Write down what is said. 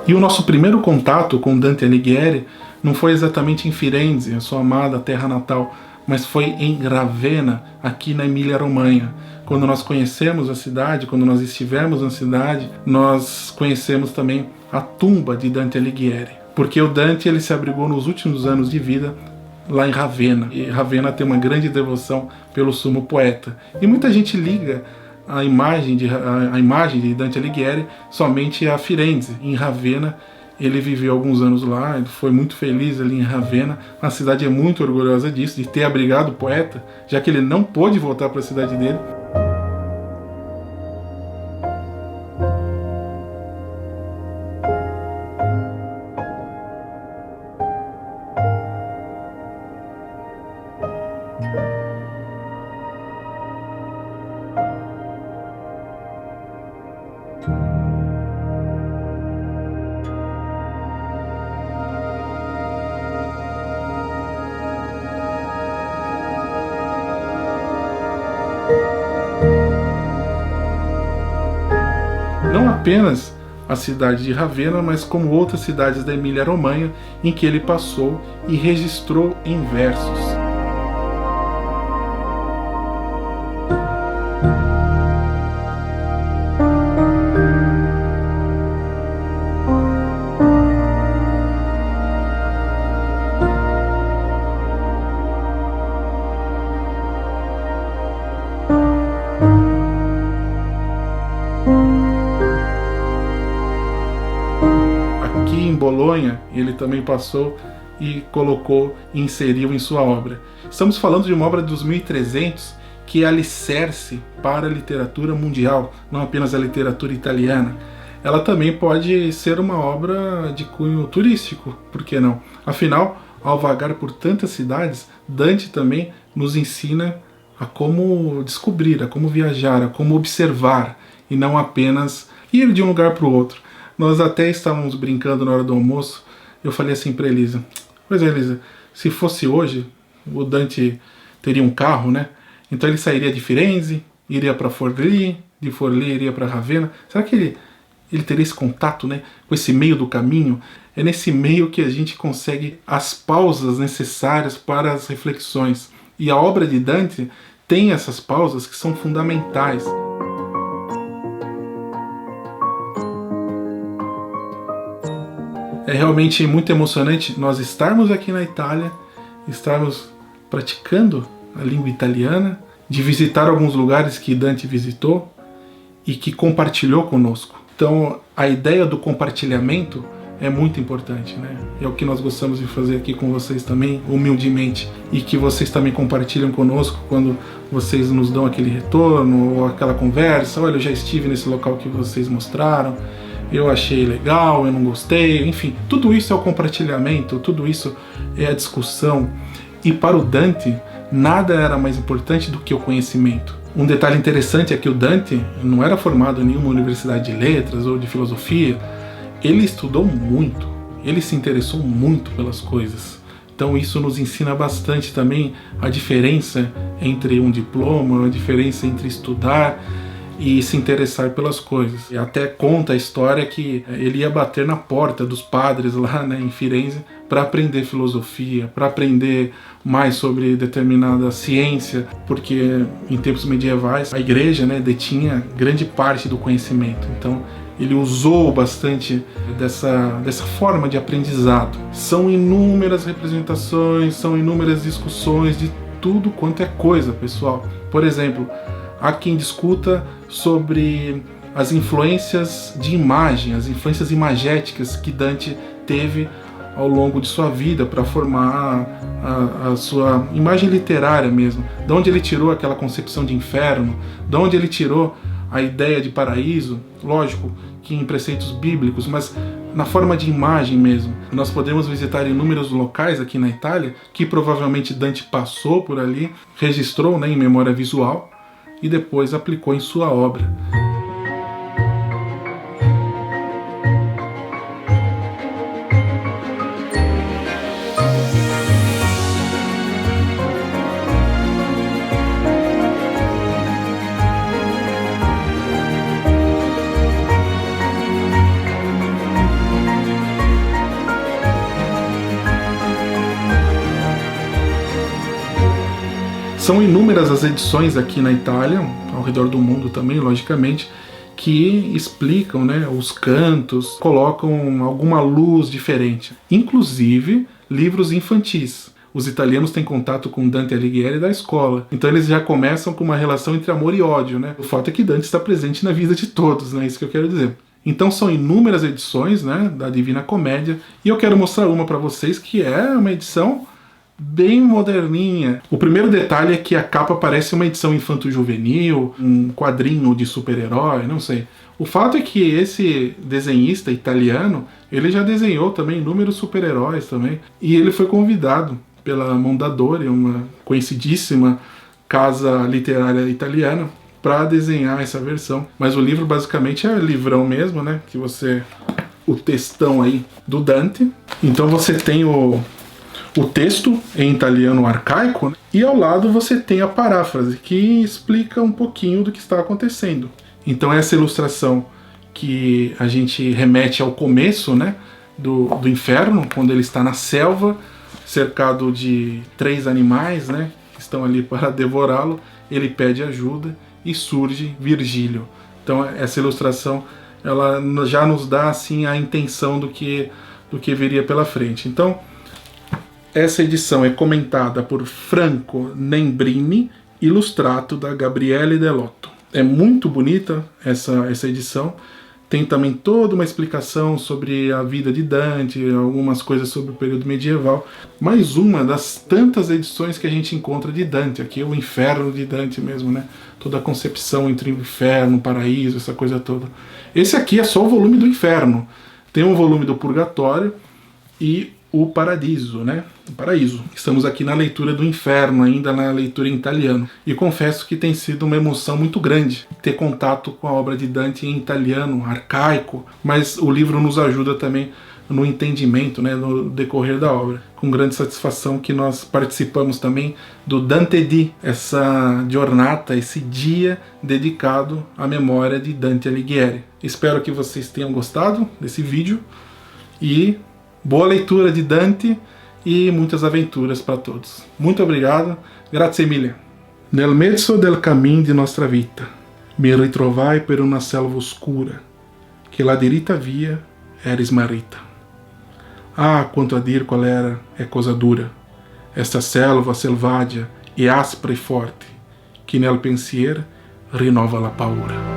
E o nosso primeiro contato com Dante Alighieri não foi exatamente em Firenze, a sua amada terra natal, mas foi em Ravenna, aqui na Emília-Romanha. Quando nós conhecemos a cidade, quando nós estivemos na cidade, nós conhecemos também a tumba de Dante Alighieri. Porque o Dante ele se abrigou nos últimos anos de vida lá em Ravenna. E Ravenna tem uma grande devoção pelo sumo poeta. E muita gente liga a imagem de Dante Alighieri somente a Firenze. Em Ravenna, ele viveu alguns anos lá, ele foi muito feliz ali em Ravenna. A cidade é muito orgulhosa disso, de ter abrigado o poeta, já que ele não pôde voltar para a cidade dele. Não apenas a cidade de Ravenna, mas como outras cidades da Emília-Romanha em que ele passou e registrou em versos. Aqui em Bolonha, ele também passou e colocou e inseriu em sua obra. Estamos falando de uma obra dos 1300 que é alicerce para a literatura mundial, não apenas a literatura italiana. Ela também pode ser uma obra de cunho turístico, por que não? Afinal, ao vagar por tantas cidades, Dante também nos ensina a como descobrir, a como viajar, a como observar, e não apenas ir de um lugar para o outro. Nós até estávamos brincando na hora do almoço, eu falei assim para Elisa, pois é, Elisa, se fosse hoje, o Dante teria um carro, né? Então ele sairia de Firenze, iria para Forlì, de Forlì iria para Ravenna. Será que ele teria esse contato, né, com esse meio do caminho? É nesse meio que a gente consegue as pausas necessárias para as reflexões. E a obra de Dante tem essas pausas que são fundamentais. É realmente muito emocionante nós estarmos aqui na Itália, estarmos praticando a língua italiana, de visitar alguns lugares que Dante visitou e que compartilhou conosco. Então, a ideia do compartilhamento é muito importante, né? É o que nós gostamos de fazer aqui com vocês também, humildemente, e que vocês também compartilham conosco quando vocês nos dão aquele retorno ou aquela conversa. Olha, eu já estive nesse local que vocês mostraram, eu achei legal, eu não gostei, enfim, tudo isso é o compartilhamento, tudo isso é a discussão. E para o Dante, nada era mais importante do que o conhecimento. Um detalhe interessante é que o Dante não era formado em nenhuma universidade de letras ou de filosofia. Ele estudou muito, ele se interessou muito pelas coisas. Então isso nos ensina bastante também a diferença entre um diploma, a diferença entre estudar e se interessar pelas coisas. E até conta a história que ele ia bater na porta dos padres lá, né, em Firenze para aprender filosofia, para aprender mais sobre determinada ciência, porque em tempos medievais a igreja, né, detinha grande parte do conhecimento. Então ele usou bastante dessa forma de aprendizado. São inúmeras representações, são inúmeras discussões de tudo quanto é coisa, pessoal. Por exemplo, há quem discuta sobre as influências de imagem, as influências imagéticas que Dante teve ao longo de sua vida para formar a sua imagem literária mesmo. De onde ele tirou aquela concepção de inferno, de onde ele tirou a ideia de paraíso, lógico que em preceitos bíblicos, mas na forma de imagem mesmo. Nós podemos visitar inúmeros locais aqui na Itália que provavelmente Dante passou por ali, registrou, né, em memória visual e depois aplicou em sua obra. São inúmeras as edições aqui na Itália, ao redor do mundo também, logicamente, que explicam, né, os cantos, colocam alguma luz diferente. Inclusive, livros infantis. Os italianos têm contato com Dante Alighieri da escola, então eles já começam com uma relação entre amor e ódio, né? O fato é que Dante está presente na vida de todos, né? Isso que eu quero dizer. Então são inúmeras edições, né, da Divina Comédia, e eu quero mostrar uma para vocês que é uma edição bem moderninha. O primeiro detalhe é que a capa parece uma edição infanto-juvenil, um quadrinho de super-herói, não sei. O fato é que esse desenhista italiano, ele já desenhou também inúmeros super-heróis também, e ele foi convidado pela Mondadori, uma conhecidíssima casa literária italiana, para desenhar essa versão. Mas o livro basicamente é livrão mesmo, né? Que você... o textão aí do Dante. Então você tem o texto em italiano arcaico, né? E ao lado você tem a paráfrase, que explica um pouquinho do que está acontecendo. Então essa ilustração que a gente remete ao começo, né, do inferno, quando ele está na selva, cercado de 3 animais, né, que estão ali para devorá-lo, ele pede ajuda e surge Virgílio. Então essa ilustração ela já nos dá assim a intenção do que viria pela frente. Então essa edição é comentada por Franco Nembrini, ilustrato da Gabriele Delotto. É muito bonita essa edição. Tem também toda uma explicação sobre a vida de Dante, algumas coisas sobre o período medieval. Mais uma das tantas edições que a gente encontra de Dante. Aqui é o inferno de Dante mesmo, né? Toda a concepção entre o inferno, o paraíso, essa coisa toda. Esse aqui é só o volume do inferno. Tem um volume do purgatório e o paradiso, né? O paraíso. Estamos aqui na leitura do inferno, ainda na leitura em italiano. E confesso que tem sido uma emoção muito grande ter contato com a obra de Dante em italiano, arcaico, mas o livro nos ajuda também no entendimento, né, no decorrer da obra. Com grande satisfação que nós participamos também do Dante Di, essa giornata, esse dia dedicado à memória de Dante Alighieri. Espero que vocês tenham gostado desse vídeo e boa leitura de Dante e muitas aventuras para todos. Muito obrigado, grazie mille. Nel mezzo del cammin di nostra vita, mi ritrovai per una selva oscura, che la diritta via era smarrita. Ah, quanto a dir qual era, é coisa dura, esta selva selvaggio e aspra e forte, que nel pensier rinova la paura.